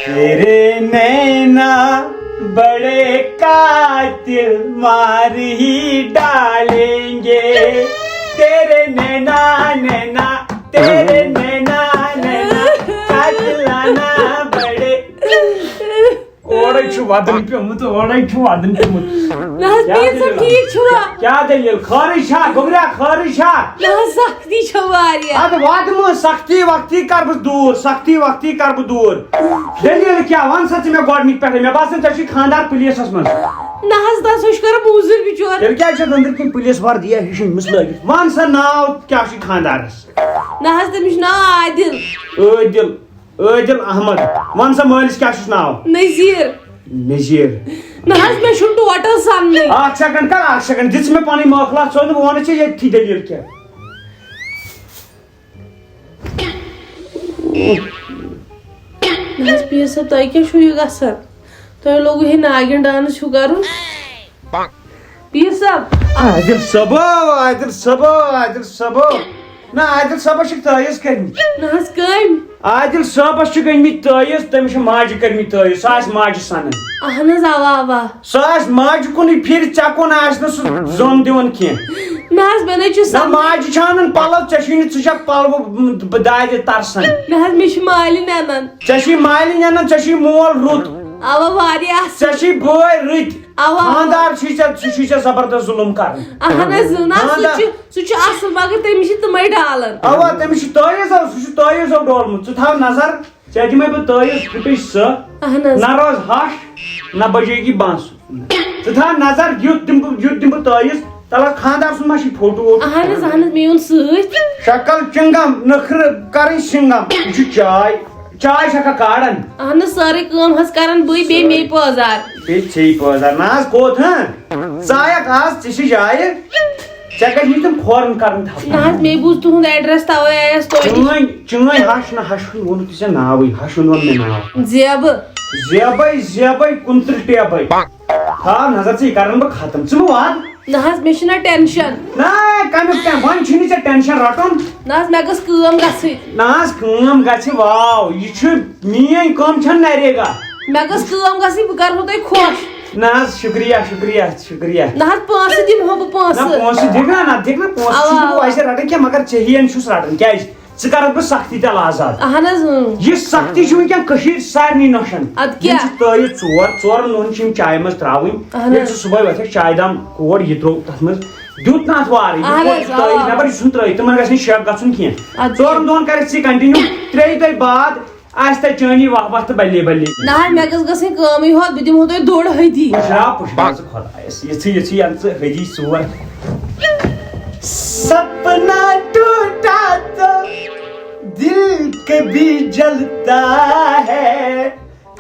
تیرے نینا بڑے قاتل مار ہی ڈالیں گے تیرے نینا نینا تیرے نینا نینا قاتلانہ بڑے ودن پیومت ودن پیومت کیا دلیل خارش گوبرا خارش سختی اد وات مو سختی وقتی کر بہ دور سختی وقتی کر بہ دور دلیل کیا ون سا میں گۄڈنِک پٮ۪ٹھے مےٚ باسان ژےٚ چھُے خاندار پُلیٖسس منٛز سُہ چھُ کران موزوٗرۍ بِچور تیٚلہِ کیٛازِ چھَکھ أنٛدٕرۍ کِنۍ پُلیٖس وردِیا ہِشِنۍ لٲگِتھ ون سا ناو کیٛاہ چھُے خاندارس تٔمِس چھُ ناو عادل عادل احمد ون سا مٲلِس کیٛاہ چھُس ناو نذیٖر مےٚ چھُنہٕ ٹوٹل سمجھے اکھ سیکنڈ دِژ مےٚ پنٕنۍ مٲخلات ژٕ بہٕ ونہٕ ژےٚ ییٚتھی دلیٖل کیٛاہ پیر صٲب تۄہہِ کیٛاہ چھُو یہِ گژھان تۄہہِ لوگوٗ ہے ناگِن ڈانس چھُو کرُن پیر صٲب عادل صٲبو نہ عادل صٲبس چھِکھ تٲیٖز کٔرمٕتۍ کٔمۍ عادل صٲبس چھِ گٔمٕتۍ تٲیٖز تٔمِس چھِ ماجہِ کٔرمٕتۍ تٲیٖز سۄ آسہِ ماجہِ سنان اہن حظ اوا سۄ آسہِ ماجہِ کُنٕے پھِرِ ژےٚ کُن آسہِ نہٕ سُہ زوٚن دِوان کینٛہہ مےٚ نہ چھُ ماجہِ چھِ انان پلو ژےٚ چھُے نہٕ ژٕ چھکھ پلوٕ دادِ ترسان مےٚ چھِ مالِنۍ انان ژےٚ چھُے مالِنۍ انان ژےٚ چھُے مول رُت اوا واریاہ ژےٚ چھُے بٲے رٕتۍ خاندار چھُے ژےٚ زبردست ظُلم کران اہن حظ سُہ چھُ اصل مگر تٔمِس چھِ تِمے ڈالان اوا تٔمِس چھُ تٲیٖزو سُہ چھُ تٲیٖزو ڈولمُت ژٕ تھاو نظر ژےٚ دِمے بہٕ تٲیٖز پھٕٹٕج سۄ نہ روز ہش نہ بجیگی بانس ژٕ تھاو نظر یُتھ دِمہٕ بہٕ تٲیٖز تلہٕ خاندار سُنٛد ما چھُے فوٹو اہن حظ مےٚ اوٚن سۭتۍ شکل چنگم نخرٕ کرٕنۍ سنگم یہِ چھُ چاے چھکھا کارن اہن سٲرٕے کٲم حظ کران بٕے بیٚیہِ مے پٲزار بیٚیہِ ژےٚ پٲزار نہ حظ کوٚت ژایکھ آز ژےٚ چھِ جایہِ ژےٚ کٔرۍ تِم کھورن کرن نہ حظ مے بوٗز تُہُنٛد ایڈرس توے آیس توتہِ چٲنۍ ہش نہ ہش ہُنٛد ووٚنُتھ ژےٚ ناوٕے ہشُن ووٚن مےٚ ناو زیبے 29 ٹیبے تھاو نظر ژٕ یہِ کرن بہٕ ختم ژٕ مہ وات نہ حظ مےٚ چھُنہ ٹینشن نہ کمیُک وۄنۍ چھُنہٕ ژےٚ ٹینشن رٹُن نہ حظ مےٚ گٔژھ کٲم گژھٕنۍ نہ حظ کٲم گژھِ واو یہِ چھُ میٲنۍ کٲم چھنہٕ نریگا مےٚ گٔژھ کٲم گژھٕنۍ بہٕ کرہو تۄہہِ خۄش نہ حظ شُکریہ نہ حظ پونٛسہٕ دِمہو بہٕ پونٛسہٕ دِکھ نا پونٛسہٕ چھُس بہٕ ویسے رٹان کینٛہہ مگر ژےٚ چھُس رٹان کیٛازِ ژٕ کرکھ بہٕ سختی تل آزاد اہن حظ یہِ سختی چھِ وٕنکٮ۪ن کٔشیٖرِ سارنٕے نۄشن تٲیٖز ژورن دۄہن چھِ یِم چایہِ منٛز تراوٕنۍ ییٚلہِ ژٕ صبحٲے وۄتھکھ چایہِ دام کوڑ یہِ تروو تتھ منٛز دیُت نہٕ اتھ وارٕ تٲیٖز نٮ۪بر یہِ ژھُن ترٲیِتھ تِمن گژھِ نہٕ شک گژھُن کینٛہہ ژورن دۄہن کرکھ ژٕ کنٹِنیوٗ 3 دۄہہِ بعد آسہِ تتہِ چٲنی وقت بلے نہ حظ مےٚ گٔژھ گژھٕنۍ کٲمٕے ہوت بہٕ دِمہو تۄہہِ دوٚر ہدی ژٕ خۄدایس یِژھٕے ژٕ ہدی ژور سپنا ٹوٹا تو دل کبھی جلتا ہے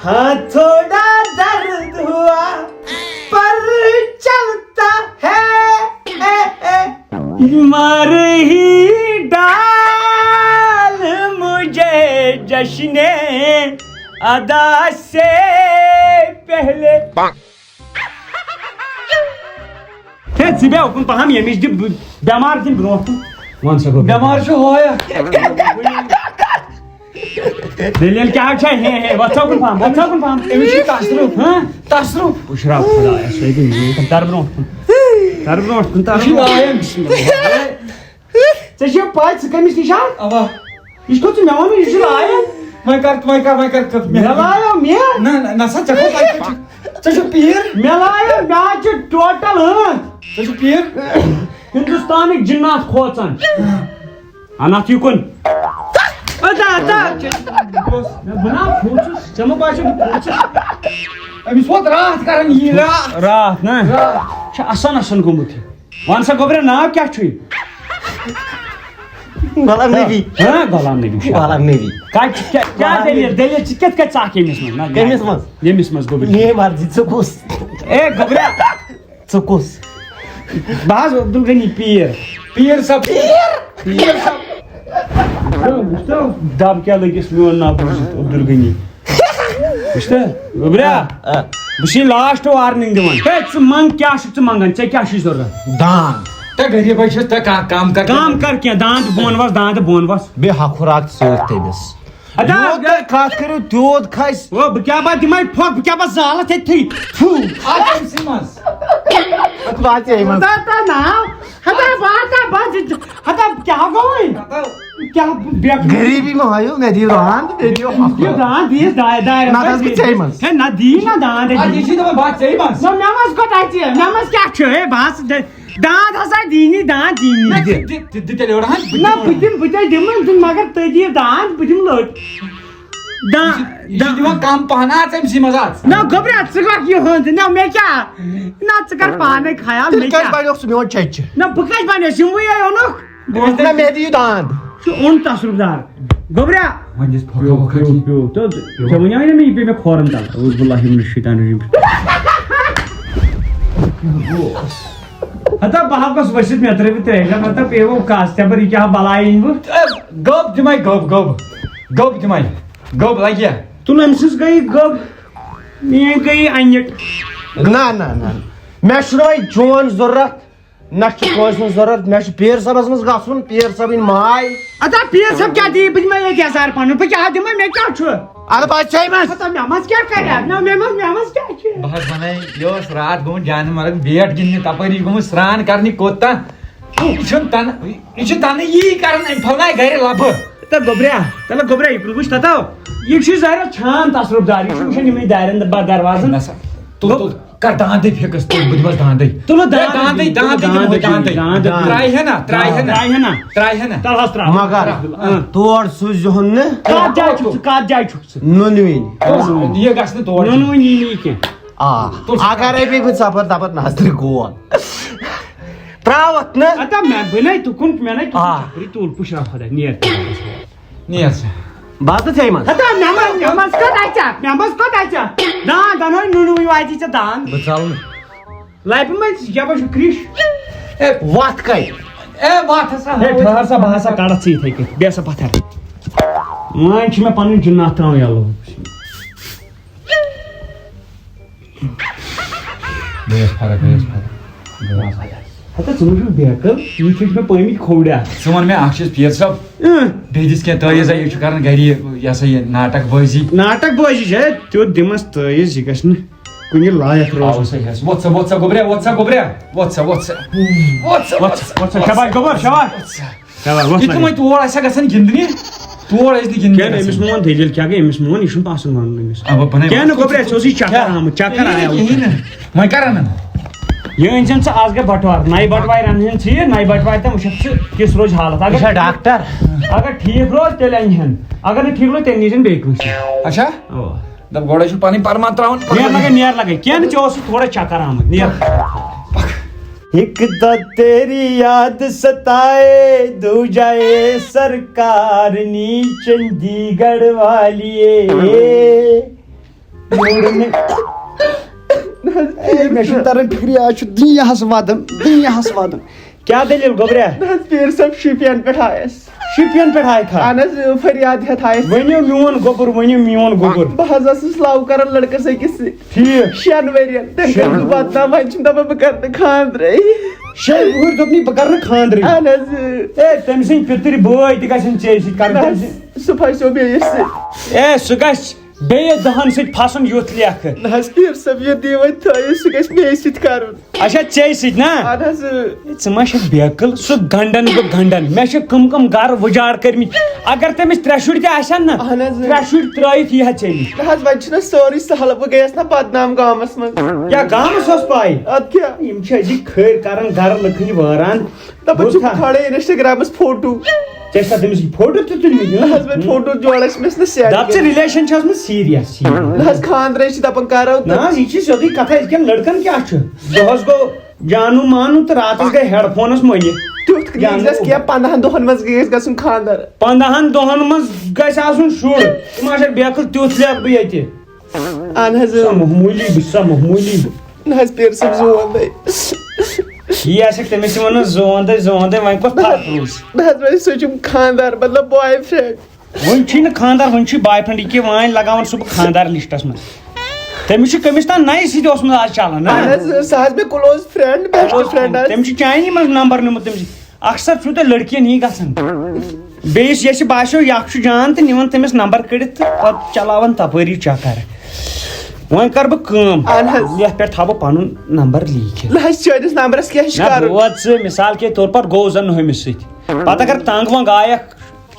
ہاں تھوڑا درد ہوا پر چلتا ہے مار ہی ڈال مجھے جشن ادا سے پہلے ژٕ بیٚہہ اُکُن پہم ییٚمِس دِ بٮ۪مار دِن برونٛٹھ کُن وَن سا گوٚو بٮ۪مار چھُ ہویا دلیل کیٛاہ چھے ہے وۄتھ اُکُن پہم أمِس چھُ تسرُف پُشراو خۄدایس تر برونٛٹھ کُن ژےٚ چھے پاے ژٕ کٔمِس نِش اوا یہِ چھُ مےٚ ووٚنمُت یہِ چھُ لایان وۄنۍ کر مےٚ لایو مےٚ نہ سا ژےٚ چھُ پیٖر مےٚ لایو مےٚ حظ چھُ ٹوٹل ژےٚ چھُ پیٖر ہندوستانٕکۍ جِنات کھوژان اناتھ یہِ کُن ژےٚ مہ باسیو بہٕ کھوٗژُس أمِس ووت راتھ کران یی راتھ نا چھُ اَسان گوٚمُت یہِ وَن سا گوٚبرا ناو کیٛاہ چھُے غلام نبی غلام نبی کیٛاہ دلیٖل ژٕ کِتھ کٔنۍ ژاکھ ییٚمِس منٛز گوٚبرا میٲنۍ مرضی ژٕ کُس اے گوٚبرا ژٕ کُس بہٕ حظ عبدل غنی پیٖر صٲب دب کیٛاہ لٔگِس میون ناو بوٗزِتھ عبدل غنی وٕچھتہٕ گوٚبرا بہٕ چھُے لاسٹ وارنِنٛگ دِوان ہے ژٕ منٛگ کیٛاہ چھُکھ ژٕ منٛگان ژےٚ کیٛاہ چھُے ضروٗرت دان تہٕ غریٖبے چھُس تہٕ کام کر کر کینٛہہ دان تہٕ بۄن وس بیٚیہِ ہۄکھ ہُراک سۭتۍ تٔمِس کت کرو دود کھس بہٕ کیٛاہ بہٕ دِمے پھۄکھ بہٕ کیٛاہ بہٕ زالتھ ییٚتھی أمسٕے منٛز وات منٛز کیٛاہ گوٚو کیٛاہ غریبی ما ہایو مےٚ دِیو داند دان دیٖس دارِ نہ حظ ژےٚ منٛز ہے نہ دی نہ دان یہِ چھِ دَپان بہٕ ژےٚ منٛز مےٚ منٛز کوتاہ ژےٚ مےٚ منٛز کیٛاہ چھُ ہے بس داند ہسا دیٖنی داند دیٖنی تیٚلہِ اوٚڑ حظ نہ بہٕ تۄہہِ دِمہٕ مگر تُہۍ دِیِو داند بہٕ دِمہٕ لٔٹ یہِ چھِ دِوان کم پہن أمسٕے منٛز اَز نہ گوٚبرا ژٕ کر یِہُنٛد نہ مےٚ کیٛاہ نہ ژٕ کر پانے خیال مےٚ کتہِ کیٛاہ بنیوکھ ژٕ میون چچہِ نہ بہٕ کتہِ بنیوس یِموٕے اوٚنُکھ نہ مےٚ دِیو داند چھُ اوٚن تصرُف دار گوٚبرا وۄنۍ دِس پھۄکھ پیو تہٕ ژےٚ وَنیٛاو نہ مےٚ یہِ پیٚیہِ مےٚ کھورن تل اعوذ باللہ من الشیطان الرجیم ہتا بہٕ ہٮ۪کس ؤسِتھ مےٚ ترٲوِو ترٛیشر ہتا پیٚیو کس تہِ بہٕ یہِ کیٛاہ بلاے أنۍ بہٕ گوٚب دِمے گوٚب دِمے گوٚب لگیا تُل أمۍ سٕنٛز گٔیے گٔب میٲنۍ گٔیے انِٹ نہ نہ نہ مےٚ چھُنہٕ وۄنۍ چون ضروٗرت نہ چھُ کٲنٛسہِ ہُنٛد ضروٗرت مےٚ چھُ پیٖر صٲبس منٛز گژھُن پیٖر صٲبٕنۍ ماے ہتا پیٖر صٲب کیٛاہ دِیہِ بہٕ دِمے ییٚتہِ یزار پنُن بہٕ کیٛاہ دِمے مےٚ کیٛاہ چھُ اَدٕ بہٕ ژےٚ منٛز ہتا مےٚ منٛز کیٛاہ کرِ نہ مےٚ منٛز کیٛاہ چھُ بہٕ حظ ونے یہِ اوس راتھ گوٚمُت جانہِ مرگ بیٹ گِنٛدنہِ تپٲری گوٚمُت سرٛان کرنہِ کوٚت یہِ چھُ تنہٕ یی کران أمۍ پھلنایہِ گرِ لبہٕ تلہٕ گوٚبرا یہِ وٕچھ تتو یہِ چھُ زارِ چھان تصرُف دار یہِ چھُ وٕچھان یِمٕے دارٮ۪ن دروازن نسا تُل کر داندٕے فِکٕس تُل بہٕ دِمس داندٕے تُلہٕ داندٕے ترٛایہِ ہے نہ تل حظ تراو مگر تور سوٗزہون نہٕ کتھ جایہِ چھُکھ ژٕ نُنوٕنۍ یہِ گژھِ نہٕ تور نوٚنوٕنۍ یی نہٕ کینٛہہ آ اگرے بیٚیہِ بہٕ ژپر دپر نظرِ گول تراوتھ نہٕ ہتا بہٕ نے تُکُن مےٚ نے تُل پُشراو خۄدا نیر نیر ژٕ بہٕ تہٕ ژےٚ منٛز ہتا مےٚ منٛز کوٚت اَژِ داند اَنہوے نُنوٕنۍ واتی ژےٚ داند بہٕ ژلہٕ نہٕ لبہِ منٛز کیٛاہ چھُ کرٛش وتھ کتہِ اے واتھ ہسا ٹھہر سا بہٕ ہسا کڑتھ ژٕ یِتھٕے کٔنۍ بیٚہہ سا پتھر وۄنۍ چھِ مےٚ پنٕنۍ جِنات تراوٕنۍ یَلہٕ ہتا ژٕ وٕچھ بیکل یہِ چھُ مےٚ پٲمٕتۍ کھوڑا ژٕ وَن مےٚ اکھ چیٖز پیٖر صٲب بیٚیہِ دِس کینٛہہ تٲیٖزا یہِ چھُ کران گرِ یہِ ہسا یہِ ناٹک بٲزی ناٹک بٲزی چھِ تیُتھ دِمس تٲیٖز یہِ گژھِ نہٕ کُنہِ لایق روزُن ووٚتھ سا شاباش گوٚبر شاباش یِتھُے وۄنۍ تور آسیا گژھان گِنٛدنہِ تور ٲسۍ نہٕ گِنٛدنہِ أمِس مون دٔلیٖل کیٛاہ گٔے أمِس مون یہِ چھُنہٕ پسنٛد وَنُن أمِس بَنٲے کیٛاہ نہٕ گوٚبرا ژےٚ اوسُے چکر آمُت چکر آیا وۄنۍ کر اَنان یہِ أنۍ زٮ۪ن ژٕ آز گٔے بٹوار نَیہِ بٹوارِ اَنہٕ ژٕ یہِ نَیہِ بٹوارِ تام وٕچھکھ ژٕ کِژھ روزِ حالت اگر ڈاکٹر اگر ٹھیٖک روز تیٚلہِ اَنہِ ہن اگر نہٕ ٹھیٖک روزِ تیٚلہِ نیٖزٮ۪ن بیٚیہِ کٲنٛسہِ اچھا اَوا دپ گۄڈے چھُ پنٕنۍ پرمان تراوان نیر لگے کیٚنٛہہ نہٕ ژےٚ اوسُے تھوڑا چکر آمُت نیر ایک دو تیری یاد ستائے دوجا اے سرکار نی چندی گڑھ والیے مےٚ چھُنہٕ تران فِکرِ آز چھُ دُنیاہس ودان کیٛاہ دٔلیٖل گوٚبرا پیٖر صٲب شُپین پٮ۪ٹھ آیس شُپین پٮ۪ٹھ آیہِ کھا اہن حظ فریاد ہٮ۪تھ آیس ؤنِو میون گوٚبُر ؤنِو میون گوٚبُر بہٕ حظ ٲسٕس لو کران لڑکس أکِس سۭتۍ ٹھیٖک 6 ؤرین تٔمۍ کٔر بہٕ بدنام وۄنۍ چھُم دپان بہٕ کرٕ نہٕ خاندرے 6 وُہٕرۍ دوٚپنٕے بہٕ کرٕ نہٕ خاندرٕے اہن حظ اے تٔمۍ سٕنٛدۍ پِتٕرۍ بٲے تہِ گژھن ژےٚ سۭتۍ کرٕنۍ سُہ پھسیو بیٚیِس سۭتۍ اے سُہ گژھِ بیٚیہِ 10 سۭتۍ پھسُن یُتھ لیکھٕ نہ حظ پیٖر صٲب یہِ دِیِو وۄنۍ تھٲیِو سُہ گژھِ بیٚیِس سۭتۍ کرُن اچھا ژےٚ سۭتۍ نا اہن حظ ژٕ ما چھکھ بیکٕل سُہ گنڈن بہٕ گنڈن مےٚ چھِ کٕم گرٕ وُجاڑ کٔرمٕتۍ اگر تٔمِس 3 شُرۍ تہِ آسن نا اہن حظ 3 شُرۍ ترٲیِتھ یی ہا ژےٚ نِش نہ حظ وۄنۍ چھُنہ سورُے سہل بہٕ گٔیس نا بدنام گامس منٛز کیٛاہ گامس ٲس پاے ادٕ کیٛاہ یِم چھِ أزِکۍ کھٲرۍ کران گرٕ لٕکھٕنۍ وٲران دپان چھِ کھالے انسٹاگرامس فوٹو ژےٚ چھا تٔمِس فوٹو تہِ تُلمٕتۍ نہ حظ وۄنۍ فوٹو جوڑس مےٚ نہٕ سیٹ دپ ژٕ رِلیشن چھِ ٲسمٕژ سیٖریس نہ حظ خاندرے چھِ دپان کرو نہ حظ یہِ چھِ سیوٚدُے کتھا أزکٮ۪ن لڑکن کیٛاہ چھُ دۄہس گوٚو جانو مانو تہٕ راتس گٔے ہیڈ فونس مٔنِتھ تیُتھ گژھِ کینٛہہ 15 دۄہن منٛز گژھِ گژھُن خاندر 15 دۄہن منٛز گژھِ آسُن شُر ژٕ ما چھکھ بیکٕل تیُتھ لیکھٕ بہٕ ییٚتہِ اہن حظ معموٗلی بہٕ چھُسا معموٗلی نہ حظ پیٖر صٲب زوندے یی آسٮ۪کھ تٔمِس چھِ ونان زوندے وۄنۍ کۄس فرق روٗز نہ حظ وۄنۍ سوٗنٛچُم خاندار مطلب بوے فرینڈ وۄنۍ چھُے نہٕ خاندار وۄنۍ چھُے باے فرینڈ یہِ کہِ وۄنۍ لگاوان سُہ بہٕ خاندار لسٹس منٛز تٔمِس چھُ کٔمِس تام نَیہِ سۭتۍ اوسمُت آز چلان نا اہن حظ سۄ حظ مےٚ کلوز فرینڈ بیسٹ فرینڈ حظ تٔمِس چھُ چانہِ منٛز نمبر نیوٗمُت تٔمِس اکثر چھُو تۄہہِ لڑکِین یی گژھان بیس یہ باسو یہ جان تو نوان تمس نمبر کڑت تو پتہ چلاوان تپری چکر وۄنۍ کر بہٕ کٲم یتھ پٮ۪ٹھ تھاو بہٕ پنُن نمبر لیٖکھِتھ چٲنِس نمبرس کیٛاہ چھُ کرُن ووت ژٕ مثال کے طور پر گوٚو زن ہُمِس سۭتۍ پتہٕ اگر تنگ ونگ آیکھ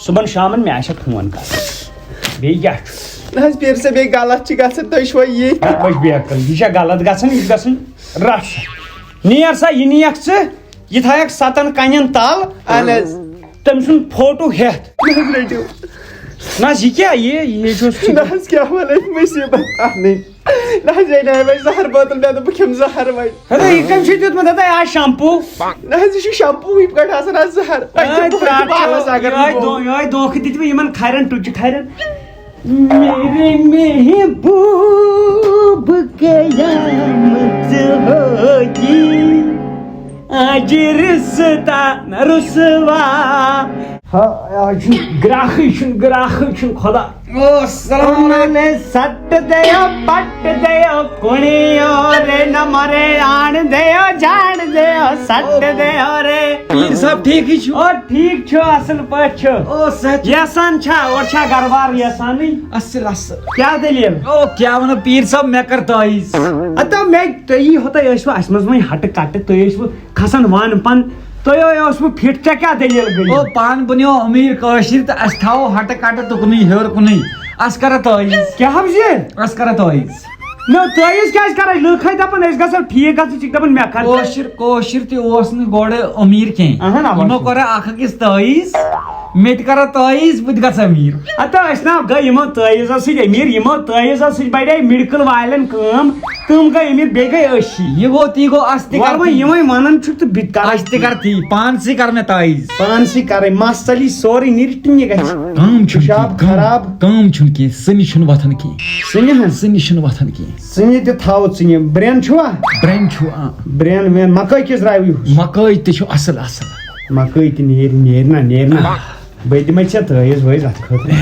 صبحن شامن مےٚ آسٮ۪کھ فون کرُن بیٚیہِ کیٛاہ چھُ نہ حظ پیر صٲب بیٚیہِ غلط چھِ گژھان تُہۍ چھِوا یہِ بچ بیکل یہ چھا غلط گژھان یہ گژھان رش نیر سا یہ نیکھ ژٕ یہ تھایکھ 7 کنین تل اہن حظ تٔمۍ سُنٛد فوٹو ہٮ۪تھ نہ حظ رٔٹِو نہ یہِ کیٛاہ یہِ چھُس نہ حظ کیٛاہ وَنان مُصیٖبت اہنٕے نہ حظ اَنے وۄنۍ زہر بٲتل مےٚ دوٚپ بہٕ کھٮ۪مہٕ زہر وۄنۍ ہتا یہِ کٔمۍ چھُے دیُتمُت ہتا آ شمپوٗ نہ حظ یہِ چھُ شمپوٗ پٮ۪ٹھ آسان آز زہر یہے دھوکہٕ دِتۍ مےٚ یِمن کھرٮ۪ن ٹُچہِ کھرٮ۪ن میرے محبوب قیامت ہوگی آج رستا نہ رسوا آج گراکھٕے چھُنہٕ خدا سٹ دیو پٹ دیو کُنیو رے نمرے آن دیو جان دیو سٹ دیو رے پیر صاحب ٹھیک ہی چھو او ٹھیک چھو اصل پٲٹھۍ چھو او سچ یسان چھا اور چھا گھربار یسانٕے اصل اصل کیٛاہ دٔلیٖل او کیا ونو پیر صاحب مےٚ کر تٲیٖز اتا مےٚ تُہی ہوتاے ٲسوٕ اسہِ منٛز وۄنۍ ہٹہٕ کٹہٕ تُہۍ ٲسوٕ کھسان ون پن تُہۍ اوسوٕ فٹ ژےٚ کیٛاہ دٔلیٖل گٔے او پان بنیو امیر کٲشِر تہٕ أسۍ تھاوو ہٹہٕ کٹہٕ تُکنُے ہیوٚر کُنُے أسۍ کرو تٲیٖز کیٛاہ حظ یہِ أسۍ کرو تٲیٖز نہ تٲیٖز کیٛازِ کرے لُکھ ہے دپان أسۍ گژھو ٹھیٖک گژھو ژٕ چھِکھ دپان مےٚ کر کٲشِر تہِ اوس نہٕ گۄڈٕ أمیٖر کینٛہہ یِمو کوٚر اکھ أکِس تٲیٖز مےٚ تہِ کرو تٲیٖز بہٕ تہِ گژھٕ أمیٖر اتا أسۍ نا گٔے یِمو تٲیٖزو سۭتۍ أمیٖر یِمو تٲیٖزو سۭتۍ بڑے میڈکل والٮ۪ن کٲم تِم گٔے أمیٖر بیٚیہِ گٔے أسی یہِ گوٚو تی گوٚو اَسہِ تہِ وۄنۍ یِمے ونان چھُکھ تہٕ بہٕ تہِ کرٕ اَسہِ تہِ کر تی پانسٕے کر مےٚ تٲیٖز پانسٕے کرٕنۍ مس ژلی سورُے نیٖرِتھ تہٕ یہِ گژھِ کٲم شاب خراب کٲم چھُنہٕ کینٛہہ سٕنہِ چھُنہٕ وۄتھان کینٛہہ ژٕنہِ حظ سٕنہِ چھُنہٕ وۄتھان کینٛہہ ژٕنہِ تہِ تھاو ژٕنہِ برٛین چھُوا برٛٮ۪ن چھُ برٛین وین مکٲے کِس درٛاوِ ہُس مکٲے تہِ چھُ اصل اصل مکٲے تہِ نیرِ نا بہٕ دِمے ژےٚ تٲیٖز وٲیِز اتھ خٲطرٕ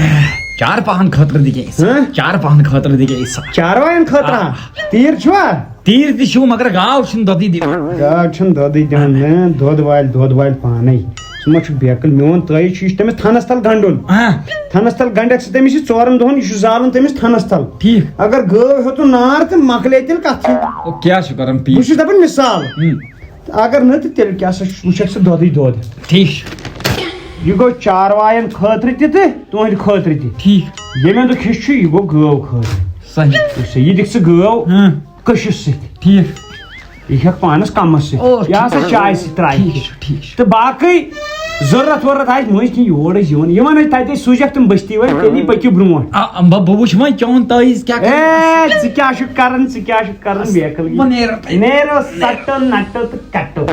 چار پہن خٲطرٕ دِ أسۍ چار پہن خٲطرٕ دِ أسۍ چاروایَن خٲطرٕ تیٖر چھُوا تیٖر تہِ چھُ مگر گاو چھُنہٕ دۄدٕے دِوان گاو چھُنہٕ دۄدٕے دِوان نہ دۄد والہِ پانے ژٕ ما چھُکھ بیکٕل میون تٲیٖز چھُ یہِ چھُ تٔمِس تھنس تل گنڈُن تھنس تل گنڈکھ ژٕ تٔمِس یہِ 4 دۄہن یہِ چھُ زالُن تٔمِس تھنس تل ٹھیٖک اگر گٲو ہیوٚتُن نار تہٕ مکلے تیٚلہِ کتھٕے کیٛاہ چھُ کران بہٕ چھُس دپان مِثال اگر نہٕ تہٕ تیٚلہِ کیٛاہ سا وٕچھکھ ژٕ دۄدٕے دۄد ٹھیٖک چھُ یہِ گوٚو چاروایَن خٲطرٕ تہِ تہٕ تُہنٛدِ خٲطرٕ تہِ ٹھیٖک ییٚمہِ اندُک حصہٕ چھُ یہِ گوٚو گٲو خٲطرٕ صحیح یہِ دِکھ ژٕ گٲو کٔشِس سۭتۍ ٹھیٖک یہِ ہٮ۪کھ پانس کمس سۭتۍ یہِ ہسا چاے سۭتۍ ترٛایہِ ٹھیٖک تہٕ باقٕے ضروٗرت وضوٗرت آسہِ مٔنٛزۍ کینٛہہ یور ٲسۍ یِوان ٲسۍ تتہِ سوٗزیکھ تِم بستی وٲلۍ تیٚلی پٔکِو برٛونٛٹھ بہٕ وٕچھ وۄنۍ چون تٲیٖز کیٛاہ اے ژٕ کیٛاہ چھُکھ کران بیکٕل نیرو سٹو نٹو تہٕ کٹو